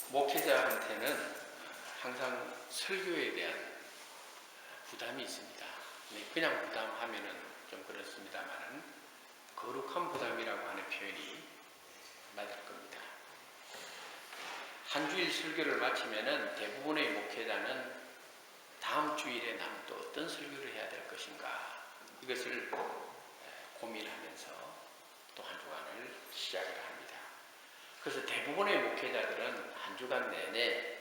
목회자한테는 항상 설교에 대한 부담이 있습니다. 그냥 부담하면은 좀 그렇습니다만은 거룩한 부담이라고 하는 표현이 맞을 겁니다. 한 주일 설교를 마치면은 대부분의 목회자는 다음 주일에 나는 또 어떤 설교를 해야 될 것인가 이것을 고민하면서 또 한 주간을 시작을 합니다. 그래서 대부분의 목회자들은 한 주간 내내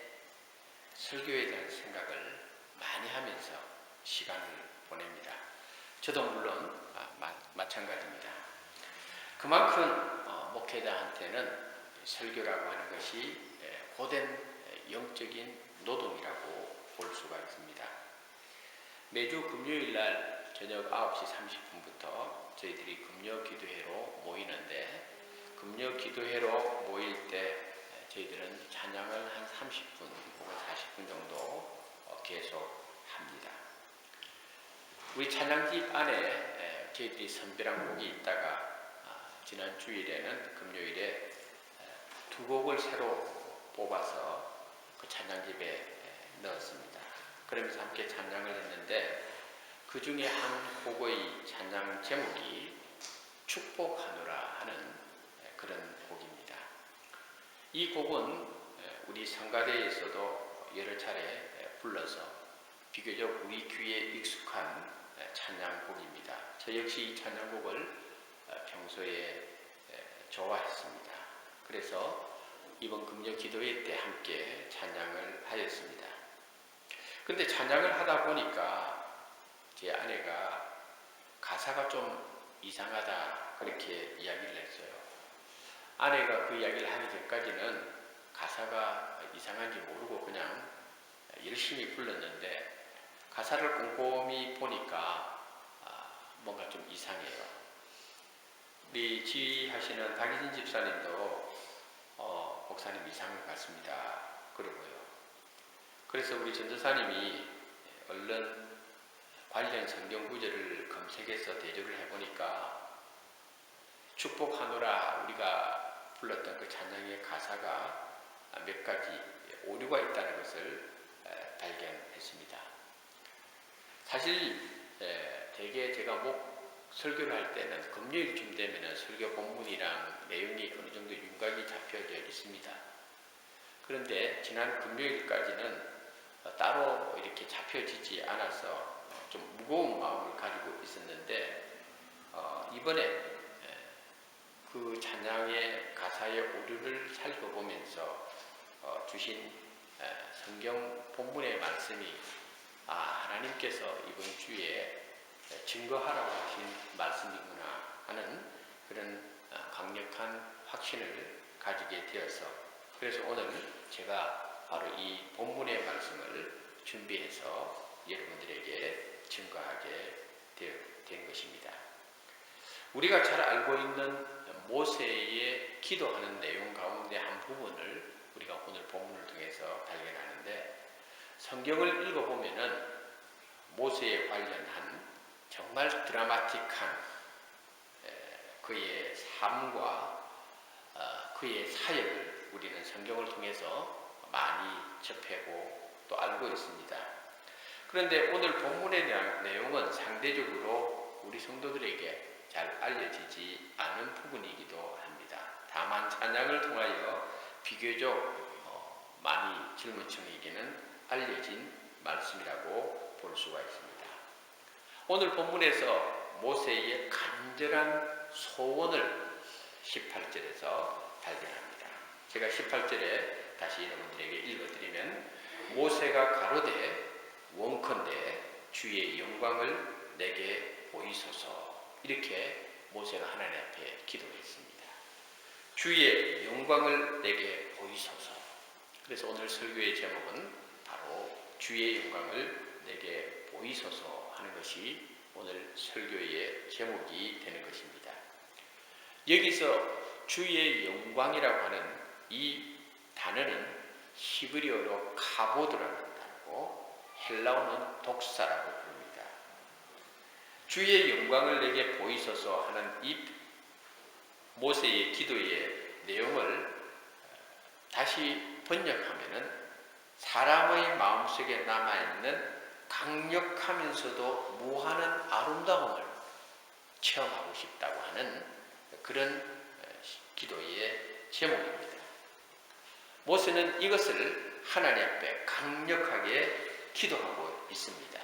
설교에 대한 생각을 많이 하면서 시간을 보냅니다. 저도 물론 마찬가지입니다. 그만큼 목회자한테는 설교라고 하는 것이 고된 영적인 노동이라고 볼 수가 있습니다. 매주 금요일 날 저녁 9시 30분부터 저희들이 금요 기도회로 모이는데, 금요 기도회로 모일 때 저희들은 찬양을 한 30분 혹은 40분 정도 계속 합니다. 우리 찬양집 안에 저희들이 선별한 곡이 있다가 지난 주일에는 금요일에 두 곡을 새로 뽑아서 그 찬양집에 넣었습니다. 그러면서 함께 찬양을 했는데, 그 중에 한 곡의 찬양 제목이 축복하노라 하는 그런 곡입니다. 이 곡은 우리 성가대에서도 여러 차례 불러서 비교적 우리 귀에 익숙한 찬양곡입니다. 저 역시 이 찬양곡을 평소에 좋아했습니다. 그래서 이번 금요 기도회 때 함께 찬양을 하였습니다. 그런데 찬양을 하다 보니까 제 아내가 가사가 좀 이상하다 그렇게 이야기를 했어요. 아내가 그 이야기를 하기 전까지는 가사가 이상한지 모르고 그냥 열심히 불렀는데, 가사를 꼼꼼히 보니까 뭔가 좀 이상해요. 우리 지휘하시는 박희진 집사님도 목사님 이상한 것 같습니다 그러고요. 그래서 우리 전도사님이 얼른 관련 성경 구절을 검색해서 대조를 해보니까 축복하노라 우리가 불렀던 그 찬양의 가사가 몇 가지 오류가 있다는 것을 발견했습니다. 사실 대개 제가 설교를 할 때는 금요일쯤 되면 설교 본문이랑 내용이 어느 정도 윤곽이 잡혀져 있습니다. 그런데 지난 금요일까지는 따로 이렇게 잡혀지지 않아서 좀 무거운 마음을 가지고 있었는데, 이번에 그 찬양의 가사의 오류를 살펴보면서 주신 성경 본문의 말씀이 하나님께서 이번 주에 증거하라고 하신 말씀이구나 하는 그런 강력한 확신을 가지게 되어서, 그래서 오늘 제가 바로 이 본문의 말씀을 준비해서 여러분들에게 증거하게 된 것입니다. 우리가 잘 알고 있는 모세의 기도하는 내용 가운데 한 부분을 우리가 오늘 본문을 통해서 발견하는데, 성경을 읽어보면은 모세에 관련한 정말 드라마틱한 그의 삶과 그의 사역을 우리는 성경을 통해서 많이 접하고 또 알고 있습니다. 그런데 오늘 본문의 내용은 상대적으로 우리 성도들에게 잘 알려지지 않은 부분이기도 합니다. 다만 찬양을 통하여 비교적 많이 젊은 층에게는 알려진 말씀이라고 볼 수가 있습니다. 오늘 본문에서 모세의 간절한 소원을 18절에서 발견합니다. 제가 18절에 다시 여러분들에게 읽어드리면, 모세가 가로되 원컨대 주의 영광을 내게 보이소서, 이렇게 모세가 하나님 앞에 기도했습니다. 주의 영광을 내게 보이소서. 그래서 오늘 설교의 제목은 바로 주의 영광을 내게 보이소서 하는 것이 오늘 설교의 제목이 되는 것입니다. 여기서 주의 영광이라고 하는 이 단어는 히브리어로 카보드라는 단어고 헬라어는 독사라고 부릅니다. 주의 영광을 내게 보이소서 하는 이 모세의 기도의 내용을 다시 번역하면은 사람의 마음속에 남아있는 강력하면서도 무한한 아름다움을 체험하고 싶다고 하는 그런 기도의 제목입니다. 모세는 이것을 하나님 앞에 강력하게 기도하고 있습니다.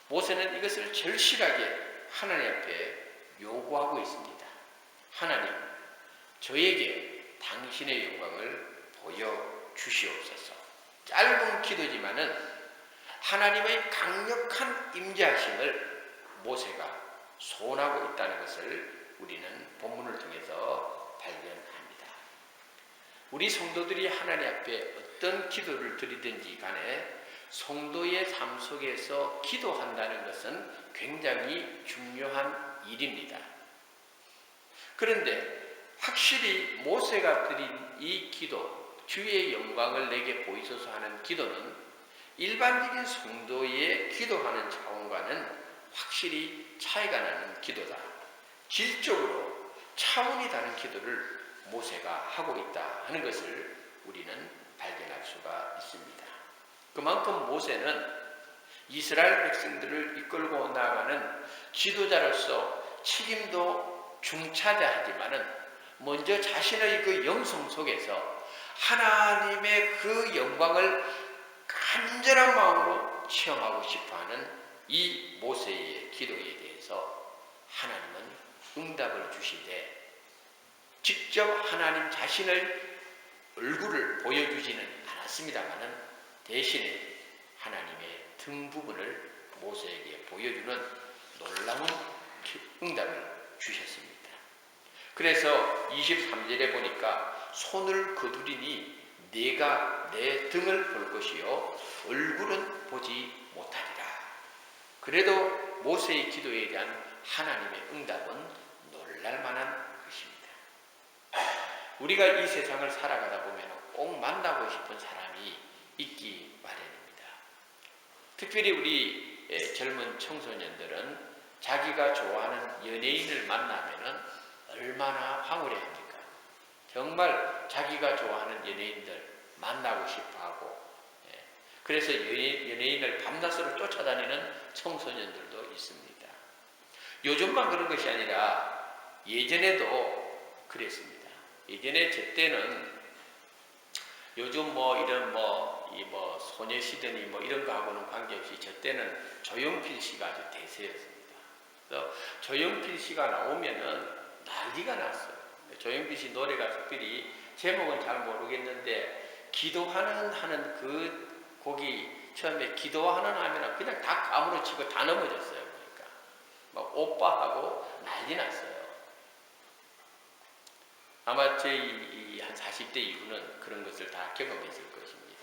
모세는 이것을 절실하게 하나님 앞에 요구하고 있습니다. 하나님, 저에게 당신의 영광을 보여주시옵소서. 짧은 기도지만은 하나님의 강력한 임재하심을 모세가 소원하고 있다는 것을 우리는 본문을 통해서 발견합니다. 우리 성도들이 하나님 앞에 어떤 기도를 드리든지 간에 성도의 삶 속에서 기도한다는 것은 굉장히 중요한 일입니다. 그런데 확실히 모세가 드린 이 기도, 주의 영광을 내게 보이소서 하는 기도는 일반적인 성도의 기도하는 차원과는 확실히 차이가 나는 기도다. 질적으로 차원이 다른 기도를 모세가 하고 있다 하는 것을 우리는 발견할 수가 있습니다. 그만큼 모세는 이스라엘 백성들을 이끌고 나아가는 지도자로서 책임도 중차대하지만은 먼저 자신의 그 영성 속에서 하나님의 그 영광을 간절한 마음으로 체험하고 싶어하는 이 모세의 기도에 대해서 하나님은 응답을 주시되 직접 하나님 자신의 얼굴을 보여주지는 않았습니다마는 대신에 하나님의 등 부분을 모세에게 보여주는 놀라운 응답을 주셨습니다. 그래서 23절에 보니까 손을 거두리니 네가 내 등을 볼 것이요 얼굴은 보지 못하리라. 그래도 모세의 기도에 대한 하나님의 응답은 놀랄만한 것입니다. 우리가 이 세상을 살아가다 보면 꼭 만나고 싶은 사람이 있기 마련입니다. 특별히 우리 젊은 청소년들은 자기가 좋아하는 연예인을 만나면 얼마나 황홀해합니까? 정말 자기가 좋아하는 연예인들 만나고 싶어하고, 그래서 연예인을 밤낮으로 쫓아다니는 청소년들도 있습니다. 요즘만 그런 것이 아니라 예전에도 그랬습니다. 예전에 제 때는 요즘 이런 소녀시대니 이런 거하고는 관계없이 저 때는 조용필 씨가 아주 대세였습니다. 그래서 조용필 씨가 나오면은 난리가 났어요. 조용필 씨 노래가 특별히 제목은 잘 모르겠는데 하는 그 곡이 처음에 기도하는 하면은 그냥 다 까무러치고 다 넘어졌어요. 그러니까 막 오빠하고 난리 났어요. 아마 저희 한 40대 이후는 그런 것을 다 경험했을 것입니다.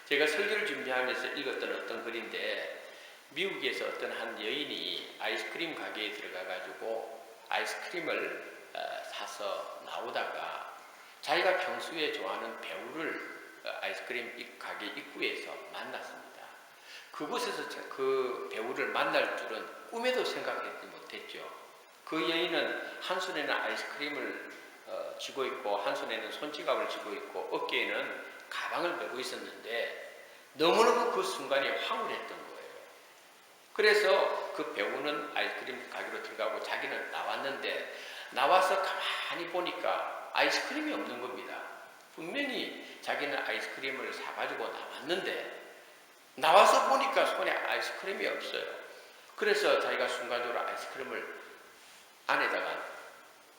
제가 설교를 준비하면서 읽었던 어떤 글인데 미국에서 어떤 한 여인이 아이스크림 가게에 들어가가지고 아이스크림을 사서 나오다가 자기가 평소에 좋아하는 배우를 아이스크림 가게 입구에서 만났습니다. 그곳에서 그 배우를 만날 줄은 꿈에도 생각하지 못했죠. 그 여인은 한 손에는 아이스크림을 쥐고 있고 한 손에는 손지갑을 쥐고 있고 어깨에는 가방을 메고 있었는데 너무너무 그 순간이 황홀했던 거예요. 그래서 그 배우는 아이스크림 가게로 들어가고 자기는 나왔는데 나와서 가만히 보니까 아이스크림이 없는 겁니다. 분명히 자기는 아이스크림을 사가지고 나왔는데 나와서 보니까 손에 아이스크림이 없어요. 그래서 자기가 순간적으로 아이스크림을 안에다가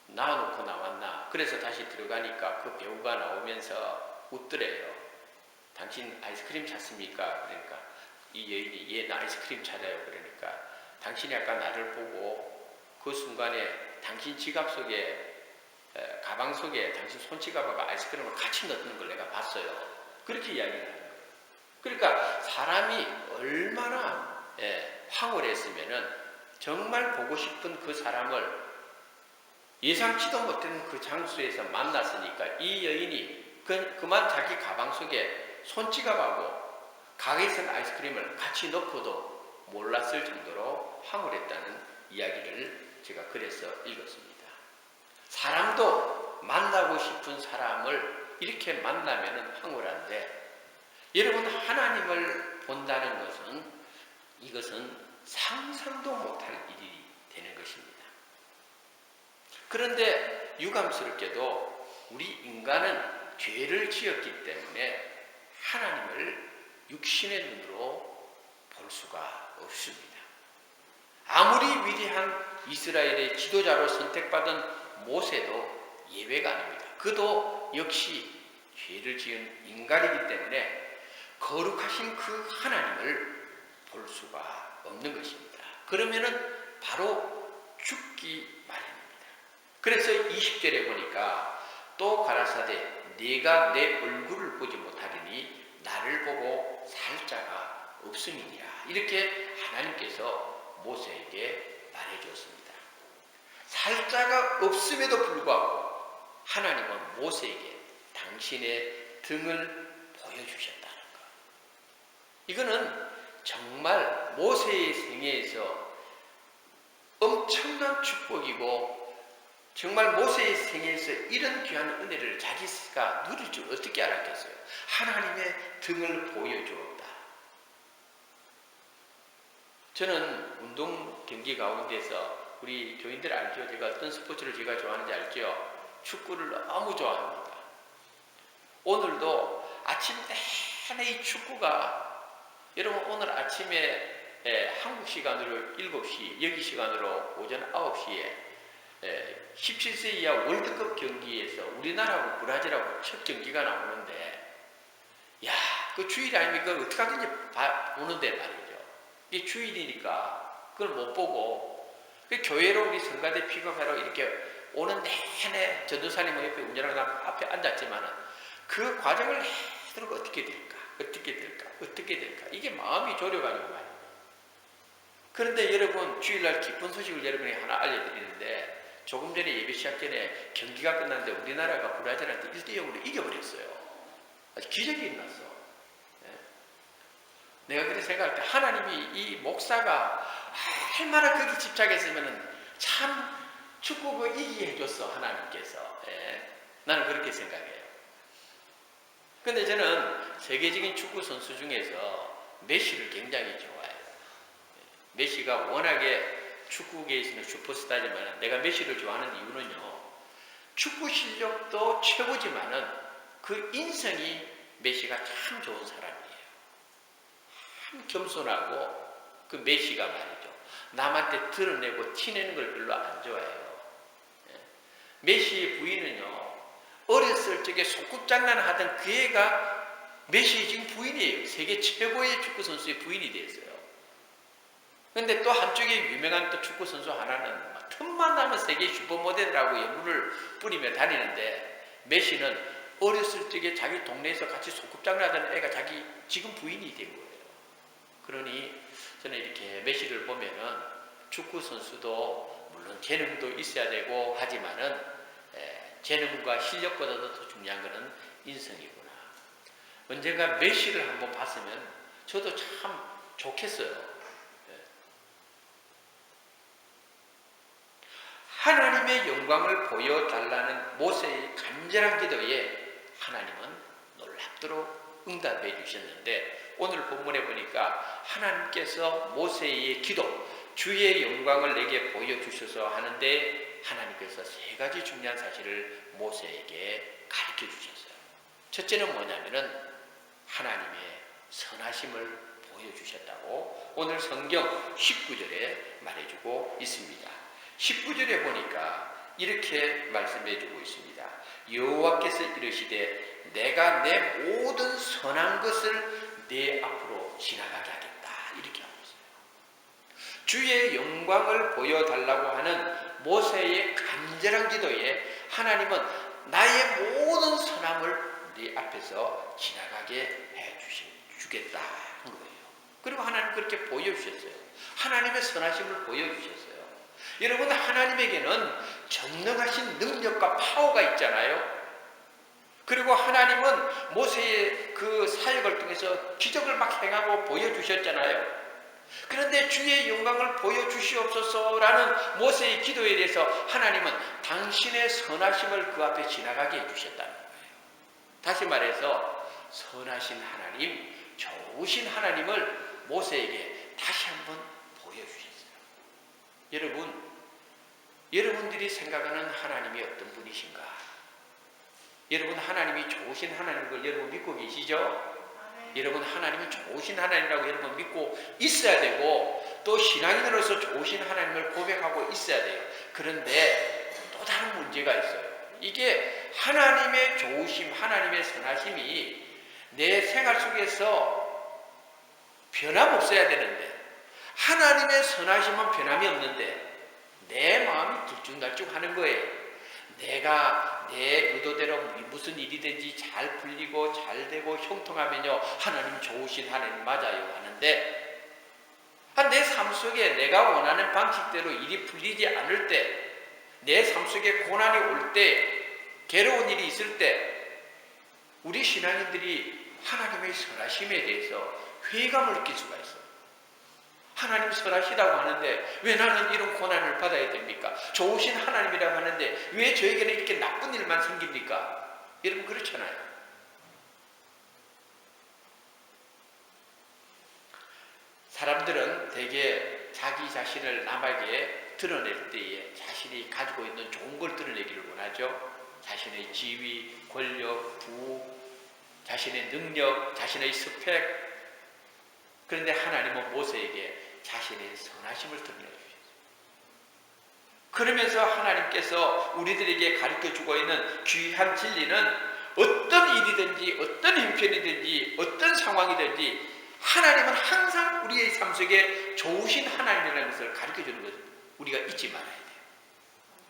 놔놓고 나왔나. 그래서 다시 들어가니까 그 배우가 나오면서 웃더래요. 당신 아이스크림 찾습니까? 그러니까 이 여인이 예, 나 아이스크림 찾아요. 그러니까 당신이 아까 나를 보고 그 순간에 당신 지갑 속에 가방 속에 당신 손지갑하고 아이스크림을 같이 넣는 걸 내가 봤어요. 그렇게 이야기를 하는 거예요. 그러니까 사람이 얼마나 황홀했으면은 정말 보고 싶은 그 사람을 예상치도 못한 그 장소에서 만났으니까 이 여인이 그만 자기 가방 속에 손지갑하고 가게에 있는 아이스크림을 같이 넣고도 몰랐을 정도로 황홀했다는 이야기를 제가 그래서 읽었습니다. 사람도 만나고 싶은 사람을 이렇게 만나면 황홀한데, 여러분 하나님을 본다는 것은 이것은 상상도 못할 일이 되는 것입니다. 그런데 유감스럽게도 우리 인간은 죄를 지었기 때문에 하나님을 육신의 눈으로 볼 수가 없습니다. 아무리 위대한 이스라엘의 지도자로 선택받은 모세도 예외가 아닙니다. 그도 역시 죄를 지은 인간이기 때문에 거룩하신 그 하나님을 볼 수가 없는 것입니다. 그러면은 바로 죽기 마련입니다. 그래서 20절에 보니까 또 가라사대 네가 내 얼굴을 보지 못하리니 나를 보고 살 자가 없음이니라. 이렇게 하나님께서 모세에게 말해주었습니다. 살 자가 없음에도 불구하고 하나님은 모세에게 당신의 등을 보여주셨다는 것. 이거는 정말 모세의 생애에서 엄청난 축복이고, 정말 모세의 생애에서 이런 귀한 은혜를 자기가 누릴 줄 어떻게 알았겠어요? 하나님의 등을 보여주었다. 저는 운동 경기 가운데서 우리 교인들 알죠? 제가 어떤 스포츠를 제가 좋아하는지 알죠? 축구를 너무 좋아합니다. 오늘도 아침 내내 이 축구가, 여러분 오늘 아침에 한국 시간으로 7시, 여기 시간으로 오전 9시에 17세 이하 월드컵 경기에서 우리나라하고 브라질하고 첫 경기가 나오는데, 야, 그 주일 아닙니까? 어떻게 하든지 보는데 말이죠. 이게 주일이니까 그걸 못 보고, 그 교회로 우리 성가대 픽업하러 이렇게 오는 내내 전도사님 옆에 운전하고 앞에 앉았지만은 그 과정을 해도록 어떻게 될까? 이게 마음이 졸여가지고 말이에요. 그런데 여러분, 주일날 기쁜 소식을 여러분이 하나 알려드리는데, 조금 전에 예배 시작 전에 경기가 끝났는데 우리나라가 브라질한테 1대0으로 이겨버렸어요. 아주 기적이 일어났어. 내가 그렇게 생각할 때 하나님이 이 목사가 얼마나 거기 집착했으면 참 축구가 이기게 해줬어, 하나님께서. 나는 그렇게 생각해요. 근데 저는 세계적인 축구 선수 중에서 메시를 굉장히 좋아해요. 메시가 워낙에 축구계에서는 슈퍼스타지만 내가 메시를 좋아하는 이유는요, 축구 실력도 최고지만은 그 인성이 메시가 참 좋은 사람이에요. 참 겸손하고, 그 메시가 말이죠, 남한테 드러내고 티내는 걸 별로 안 좋아해요. 메시의 부인은요, 어렸을 적에 소꿉장난 하던 그 애가 메시의 지금 부인이에요. 세계 최고의 축구 선수의 부인이 됐어요. 근데 또 한쪽에 유명한 또 축구 선수 하나는 틈만 나면 세계 슈퍼모델이라고 연구를 뿌리며 다니는데, 메시는 어렸을 적에 자기 동네에서 같이 소꿉장난하던 애가 자기 지금 부인이 된 거예요. 그러니 저는 이렇게 메시를 보면은 축구 선수도 물론 재능도 있어야 되고 하지만은 재능과 실력보다도 더 중요한 것은 인성이구나. 언젠가 메시를 한번 봤으면 저도 참 좋겠어요. 하나님의 영광을 보여달라는 모세의 간절한 기도에 하나님은 놀랍도록 응답해 주셨는데, 오늘 본문에 보니까 하나님께서 모세의 기도, 주의 영광을 내게 보여주셔서 하는데, 하나님께서 세 가지 중요한 사실을 모세에게 가르쳐 주셨어요. 첫째는 뭐냐면은 하나님의 선하심을 보여주셨다고 오늘 성경 19절에 말해주고 있습니다. 19절에 보니까 이렇게 말씀해주고 있습니다. 여호와께서 이르시되 내가 내 모든 선한 것을 내 앞으로 지나가게 하겠다, 이렇게 하고 있어요. 주의 영광을 보여달라고 하는 모세의 간절한 기도에 하나님은 나의 모든 선함을 네 앞에서 지나가게 해주겠다 한 거예요. 그리고 하나님 그렇게 보여주셨어요. 하나님의 선하심을 보여주셨어요. 여러분, 하나님에게는 전능하신 능력과 파워가 있잖아요. 그리고 하나님은 모세의 그 사역을 통해서 기적을 막 행하고 보여주셨잖아요. 그런데 주의 영광을 보여주시옵소서라는 모세의 기도에 대해서 하나님은 당신의 선하심을 그 앞에 지나가게 해주셨다는 거예요. 다시 말해서 선하신 하나님, 좋으신 하나님을 모세에게 다시 한번 보여주셨어요. 여러분들이 생각하는 하나님이 어떤 분이신가? 여러분 하나님이 좋으신 하나님인 걸 여러분 믿고 계시죠? 여러분 하나님은 좋으신 하나님이라고 여러분 믿고 있어야 되고 또 신앙인으로서 좋으신 하나님을 고백하고 있어야 돼요. 그런데 또 다른 문제가 있어요. 이게 하나님의 좋으심, 하나님의 선하심이 내 생활 속에서 변함없어야 되는데 하나님의 선하심은 변함이 없는데 내 마음이 들쭉날쭉하는 거예요. 내가 내 의도대로 무슨 일이든지 잘 풀리고 잘 되고 형통하면요 하나님 좋으신 하나님 맞아요 하는데 내 삶 속에 내가 원하는 방식대로 일이 풀리지 않을 때 내 삶 속에 고난이 올 때 괴로운 일이 있을 때 우리 신앙인들이 하나님의 선하심에 대해서 회의감을 느낄 수가 있어요. 하나님 선하시다고 하는데 왜 나는 이런 고난을 받아야 됩니까? 좋으신 하나님이라고 하는데 왜 저에게는 이렇게 나쁜 일만 생깁니까? 여러분 그렇잖아요. 사람들은 대개 자기 자신을 남에게 드러낼 때에 자신이 가지고 있는 좋은 걸 드러내기를 원하죠. 자신의 지위, 권력, 부, 자신의 능력, 자신의 스펙. 그런데 하나님은 모세에게 자신의 선하심을 드러내 주셨어요. 그러면서 하나님께서 우리들에게 가르쳐주고 있는 귀한 진리는 어떤 일이든지 어떤 형편이든지 어떤 상황이든지 하나님은 항상 우리의 삶 속에 좋으신 하나님이라는 것을 가르쳐주는 것을 우리가 잊지 말아야 돼요.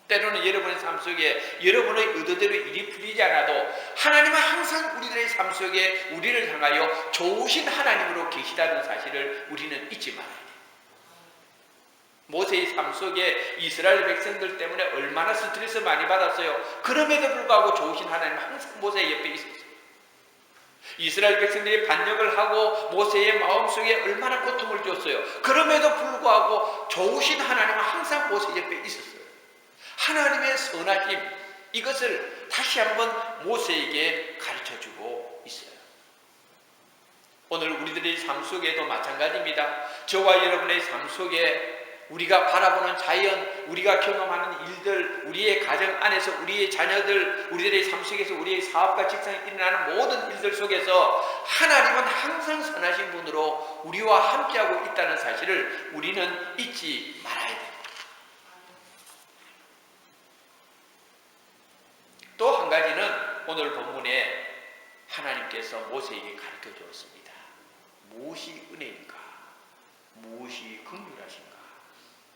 때로는 여러분의 삶 속에 여러분의 의도대로 일이 풀리지 않아도 하나님은 항상 우리들의 삶 속에 우리를 향하여 좋으신 하나님으로 계시다는 사실을 우리는 잊지 말아야 돼요. 모세의 삶 속에 이스라엘 백성들 때문에 얼마나 스트레스 많이 받았어요. 그럼에도 불구하고 좋으신 하나님은 항상 모세 옆에 있었어요. 이스라엘 백성들이 반역을 하고 모세의 마음속에 얼마나 고통을 줬어요. 그럼에도 불구하고 좋으신 하나님은 항상 모세 옆에 있었어요. 하나님의 선하심, 이것을 다시 한번 모세에게 가르쳐주고 있어요. 오늘 우리들의 삶 속에도 마찬가지입니다. 저와 여러분의 삶 속에 우리가 바라보는 자연, 우리가 경험하는 일들, 우리의 가정 안에서 우리의 자녀들, 우리들의 삶 속에서 우리의 사업과 직장에 일어나는 모든 일들 속에서 하나님은 항상 선하신 분으로 우리와 함께하고 있다는 사실을 우리는 잊지 말아야 돼요. 또 한 가지는 오늘 본문에 하나님께서 모세에게 가르쳐 주었습니다. 무엇이 은혜인가? 무엇이 긍휼하신가?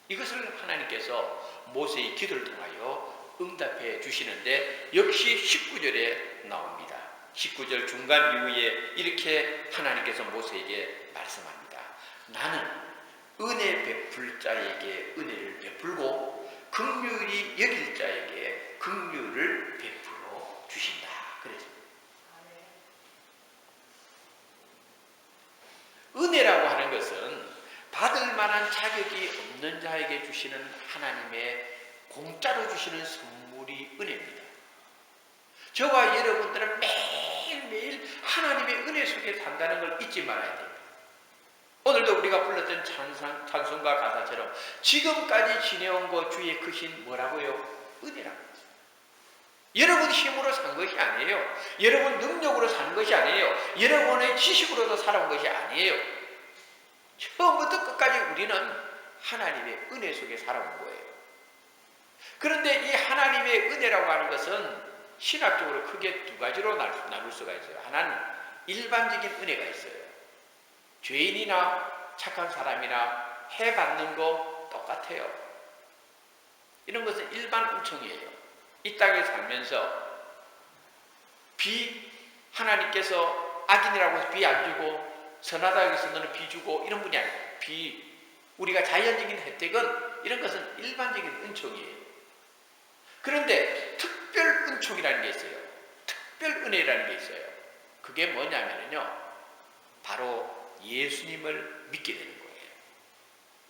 이것을 하나님께서 모세의 기도를 통하여 응답해 주시는데 역시 19절에 나옵니다. 19절 중간 이후에 이렇게 하나님께서 모세에게 말씀합니다. 나는 은혜 베풀 자에게 은혜를 베풀고 긍휼히 여길 자에게 긍휼을 베풀어 주신다. 그랬습니다. 은혜라고 하는 것은 받을 만한 자격이 없는 자에게 주시는 하나님의 공짜로 주시는 선물이 은혜입니다. 저와 여러분들은 매일매일 하나님의 은혜 속에 산다는 걸 잊지 말아야 됩니다. 오늘도 우리가 불렀던 찬송가 가사처럼 지금까지 지내온 것 주의 크신 뭐라고요? 은혜라고 했어요. 여러분 힘으로 산 것이 아니에요. 여러분 능력으로 산 것이 아니에요. 여러분의 지식으로도 살아온 것이 아니에요. 처음부터 끝까지 우리는 하나님의 은혜 속에 살아온 거예요. 그런데 이 하나님의 은혜라고 하는 것은 신학적으로 크게 두 가지로 나눌 수가 있어요. 하나는 일반적인 은혜가 있어요. 죄인이나 착한 사람이나 해받는 거 똑같아요. 이런 것은 일반 은총이에요. 이 땅에 살면서 하나님께서 악인이라고 해서 비 안 주고 선하다고 해서 너는 비 주고 이런 분이 아니에요. 우리가 자연적인 혜택은 이런 것은 일반적인 은총이에요. 그런데 특별 은총이라는 게 있어요. 특별 은혜라는 게 있어요. 그게 뭐냐면요, 바로 예수님을 믿게 되는 거예요.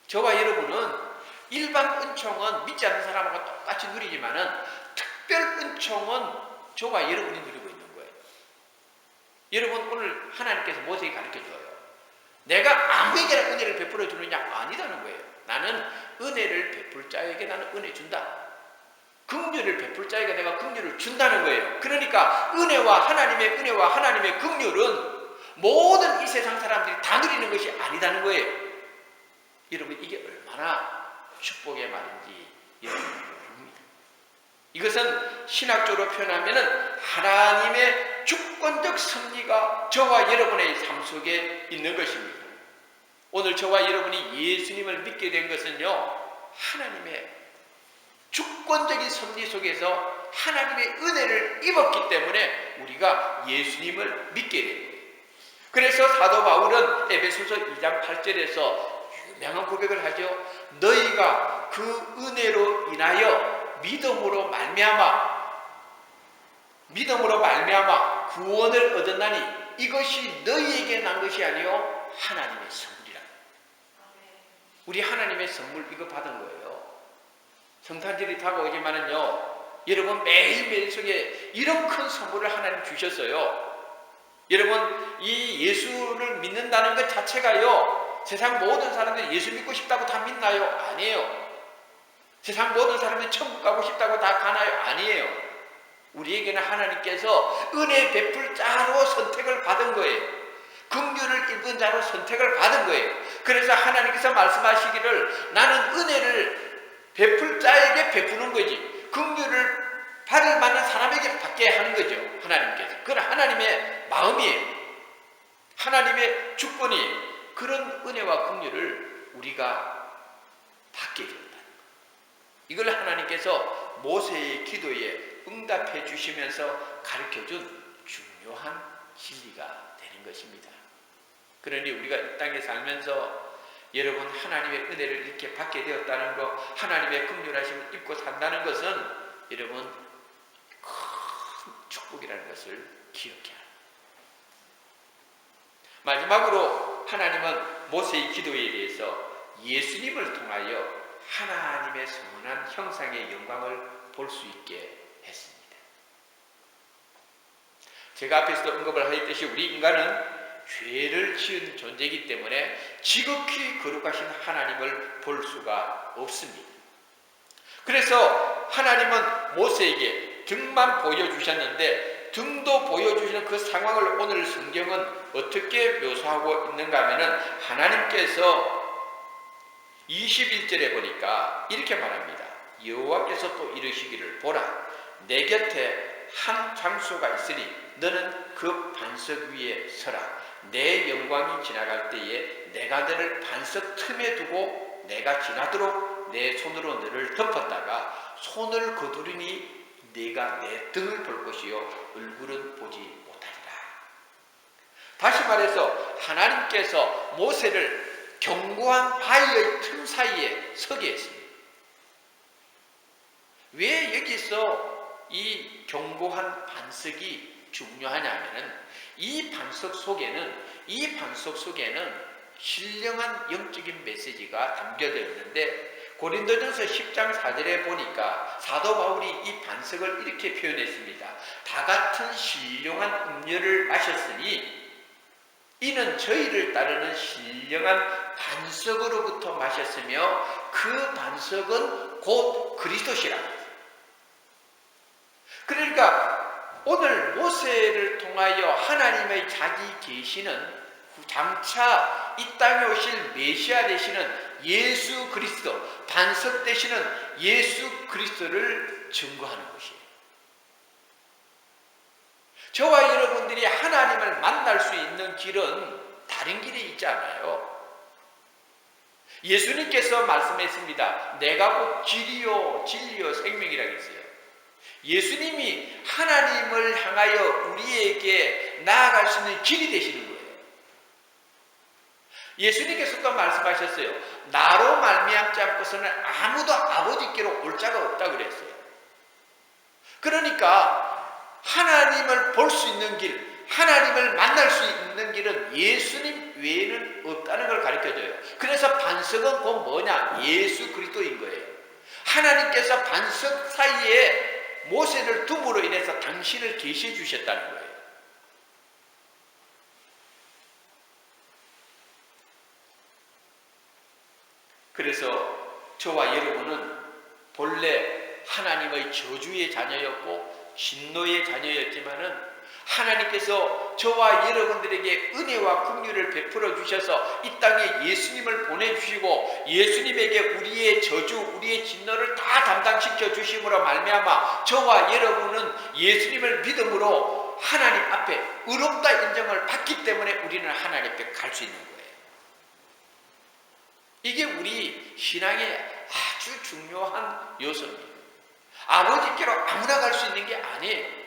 저와 여러분은 일반 은총은 믿지 않는 사람하고 똑같이 누리지만은 특별 은총은 저와 여러분이 누리고 있는 거예요. 여러분, 오늘 하나님께서 모세에게 가르쳐줘요. 내가 아무에게나 은혜를 베풀어 주느냐? 아니다는 거예요. 나는 은혜를 베풀 자에게 나는 은혜 준다. 긍휼을 베풀 자에게 내가 긍휼을 준다는 거예요. 그러니까 하나님의 은혜와 하나님의 긍휼은 모든 이 세상 사람들이 다 누리는 것이 아니다는 거예요. 여러분, 이게 얼마나 축복의 말인지 여러분 모릅니다. 이것은 신학적으로 표현하면 하나님의 주권적 섭리가 저와 여러분의 삶 속에 있는 것입니다. 오늘 저와 여러분이 예수님을 믿게 된 것은요, 하나님의 주권적인 섭리 속에서 하나님의 은혜를 입었기 때문에 우리가 예수님을 믿게 된 거예요. 그래서 사도 바울은 에베소서 2장 8절에서 유명한 고백을 하죠. 너희가 그 은혜로 인하여 믿음으로 말미암아 구원을 얻었나니 이것이 너희에게 난 것이 아니요 하나님의 선물이라. 우리 하나님의 선물 이거 받은 거예요. 성탄절이 다가오지만은요, 여러분 매일매일 속에 이런 큰 선물을 하나님 주셨어요. 여러분, 이 예수를 믿는다는 것 자체가요, 세상 모든 사람들이 예수 믿고 싶다고 다 믿나요? 아니에요. 세상 모든 사람들이 천국 가고 싶다고 다 가나요? 아니에요. 우리에게는 하나님께서 은혜 베풀 자로 선택을 받은 거예요. 긍휼을 입은 자로 선택을 받은 거예요. 그래서 하나님께서 말씀하시기를 나는 은혜를 베풀 자에게 베푸는 거지, 긍휼을 받을 만한 사람에게 받게 하는 거죠. 하나님께서. 그건 하나님의 마음이에요. 하나님의 주권이에요. 그런 은혜와 긍휼을 우리가 받게 된다는 거예요. 이걸 하나님께서 모세의 기도에 응답해 주시면서 가르쳐준 중요한 진리가 되는 것입니다. 그러니 우리가 이 땅에 살면서 여러분 하나님의 은혜를 이렇게 받게 되었다는 것, 하나님의 긍휼하심을 입고 산다는 것은 여러분 큰 축복이라는 것을 기억해야 합니다. 마지막으로 하나님은 모세의 기도에 대해서 예수님을 통하여 하나님의 선한 형상의 영광을 볼 수 있게 했습니다. 제가 앞에서도 언급을 하였듯이 우리 인간은 죄를 지은 존재이기 때문에 지극히 거룩하신 하나님을 볼 수가 없습니다. 그래서 하나님은 모세에게 등만 보여주셨는데 등도 보여주시는 그 상황을 오늘 성경은 어떻게 묘사하고 있는가 하면은 하나님께서 21절에 보니까 이렇게 말합니다. 여호와께서 또 이르시기를 보라, 내 곁에 한 장소가 있으니 너는 그 반석 위에 서라. 내 영광이 지나갈 때에 내가 너를 반석 틈에 두고 내가 지나도록 내 손으로 너를 덮었다가 손을 거두리니 네가 내 등을 볼 것이요 얼굴은 보지 못하리라. 다시 말해서 하나님께서 모세를 견고한 바위의 틈 사이에 서게 했습니다. 왜 여기서 이 견고한 반석이 중요하냐면은 이 반석 속에는 신령한 영적인 메시지가 담겨져 있는데 고린도전서 10장 4절에 보니까 사도 바울이 이 반석을 이렇게 표현했습니다. 다 같은 신령한 음료를 마셨으니 이는 저희를 따르는 신령한 반석으로부터 마셨으며 그 반석은 곧 그리스도시라. 그러니까 오늘 모세를 통하여 하나님의 자기 계시는 장차 이 땅에 오실 메시아 되시는 예수 그리스도, 반석 되시는 예수 그리스도를 증거하는 것이에요. 저와 여러분들이 하나님을 만날 수 있는 길은 다른 길이 있지 않아요. 예수님께서 말씀했습니다. 내가 곧 길이요 진리요 생명이라고 했어요. 예수님이 하나님을 향하여 우리에게 나아갈 수 있는 길이 되시는 거예요. 예수님께서 또 말씀하셨어요. 나로 말미암지 않고서는 아무도 아버지께로 올 자가 없다 그랬어요. 그러니까 하나님을 볼 수 있는 길, 하나님을 만날 수 있는 길은 예수님 외에는 없다는 걸 가르쳐줘요. 그래서 반석은 곧 뭐냐? 예수 그리스도인 거예요. 하나님께서 반석 사이에 모세를 둠으로 인해서 당신을 계시해 주셨다는 거예요. 그래서 저와 여러분은 본래 하나님의 저주의 자녀였고 진노의 자녀였지만은 하나님께서 저와 여러분들에게 은혜와 긍휼을 베풀어 주셔서 이 땅에 예수님을 보내주시고 예수님에게 우리의 저주, 우리의 진노를 다 담당시켜 주심으로 말미암아 저와 여러분은 예수님을 믿음으로 하나님 앞에 의롭다 인정을 받기 때문에 우리는 하나님 앞에 갈 수 있는 거예요. 이게 우리 신앙의 아주 중요한 요소입니다. 아버지께로 아무나 갈 수 있는 게 아니에요.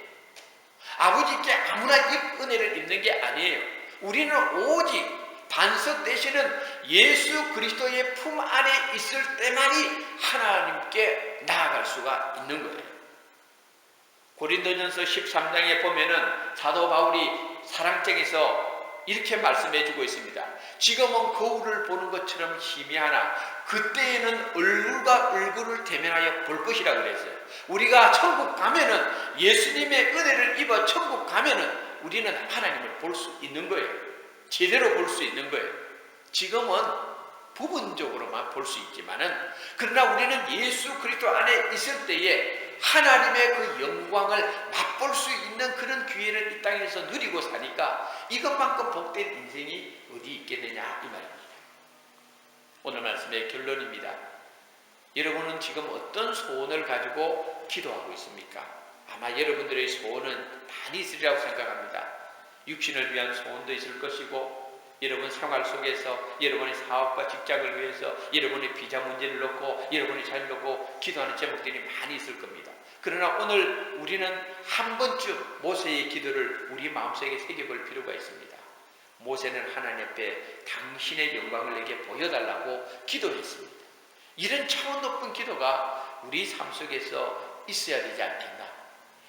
아버지께 아무나 은혜를 입는 게 아니에요. 우리는 오직 반석 되시는 예수 그리스도의 품 안에 있을 때만이 하나님께 나아갈 수가 있는 거예요. 고린도전서 13장에 보면은 사도 바울이 사랑장에서 이렇게 말씀해 주고 있습니다. 지금은 거울을 보는 것처럼 희미하나 그때에는 얼굴과 얼굴을 대면하여 볼 것이라 그랬어요. 우리가 천국 가면은 예수님의 은혜를 입어 천국 가면은 우리는 하나님을 볼 수 있는 거예요. 제대로 볼 수 있는 거예요. 지금은 부분적으로만 볼 수 있지만은 그러나 우리는 예수 그리스도 안에 있을 때에 하나님의 그 영광을 맛볼 수 있는 그런 기회를 이 땅에서 누리고 사니까 이것만큼 복된 인생이 어디 있겠느냐 이 말입니다. 오늘 말씀의 결론입니다. 여러분은 지금 어떤 소원을 가지고 기도하고 있습니까? 아마 여러분들의 소원은 많이 있으리라고 생각합니다. 육신을 위한 소원도 있을 것이고 여러분 생활 속에서 여러분의 사업과 직장을 위해서 여러분의 비자 문제를 놓고 여러분의 자녀를 놓고 기도하는 제목들이 많이 있을 겁니다. 그러나 오늘 우리는 한 번쯤 모세의 기도를 우리 마음속에 새겨볼 필요가 있습니다. 모세는 하나님 앞에 당신의 영광을 내게 보여달라고 기도했습니다. 이런 차원 높은 기도가 우리 삶 속에서 있어야 되지 않겠나.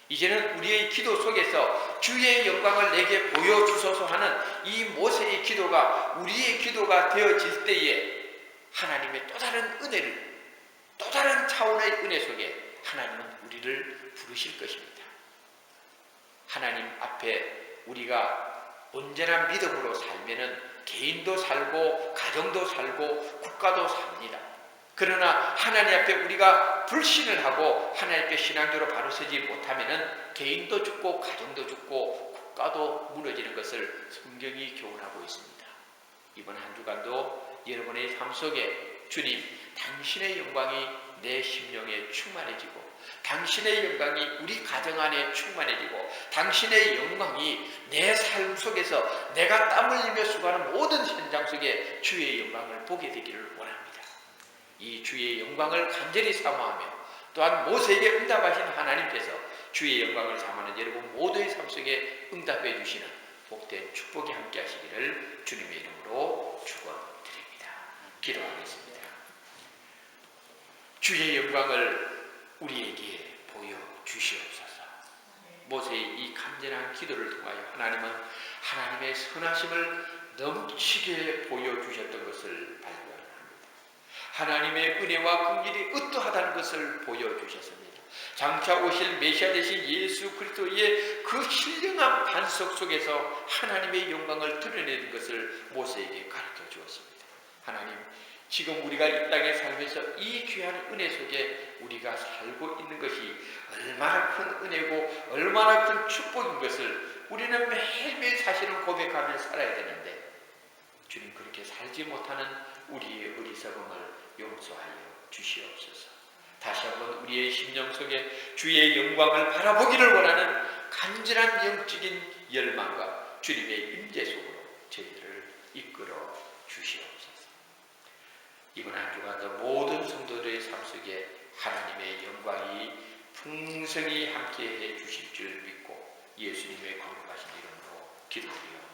이제는 우리의 기도 속에서 주의 영광을 내게 보여주소서 하는 이 모세의 기도가 우리의 기도가 되어질 때에 하나님의 또 다른 은혜를, 또 다른 차원의 은혜 속에 하나님은 우리를 부르실 것입니다. 하나님 앞에 우리가 언제나 믿음으로 살면은 개인도 살고 가정도 살고 국가도 삽니다. 그러나 하나님 앞에 우리가 불신을 하고 하나님 앞에 신앙적으로 바로 서지 못하면은 개인도 죽고 가정도 죽고 국가도 무너지는 것을 성경이 교훈하고 있습니다. 이번 한 주간도 여러분의 삶 속에 주님 당신의 영광이 내 심령에 충만해지고 당신의 영광이 우리 가정 안에 충만해지고 당신의 영광이 내 삶 속에서 내가 땀 흘리며 수고하는 모든 현장 속에 주의 영광을 보게 되기를 원합니다. 이 주의 영광을 간절히 사모하며 또한 모세에게 응답하신 하나님께서 주의 영광을 사모하는 여러분 모두의 삶 속에 응답해 주시는 복된 축복이 함께 하시기를 주님의 이름으로 축원드립니다. 기도하겠습니다. 주의 영광을 우리에게 보여주시옵소서. 모세의 이 간절한 기도를 통하여 하나님은 하나님의 선하심을 넘치게 보여주셨던 것을 발견합니다. 하나님의 은혜와 긍휼이 어떠하다는 것을 보여주셨습니다. 장차 오실 메시아 되신 예수 그리스도의 그 신령한 반석 속에서 하나님의 영광을 드러내는 것을 모세에게 가르쳐 주었습니다. 하나님, 지금 우리가 이 땅에 살면서 이 귀한 은혜 속에 우리가 살고 있는 것이 얼마나 큰 은혜고 얼마나 큰 축복인 것을 우리는 매일매일 사실은 고백하며 살아야 되는데 주님 그렇게 살지 못하는 우리의 어리석음을 용서하여 주시옵소서. 다시 한번 우리의 심령 속에 주의 영광을 바라보기를 원하는 간절한 영적인 열망과 주님의 임재 속으로 저희들을 이끌어 주시옵소서. 이번 한 주간도 모든 성도들의 삶 속에 하나님의 영광이 풍성히 함께해 주실 줄 믿고 예수님의 거룩하신 이름으로 기도드리옵나이다.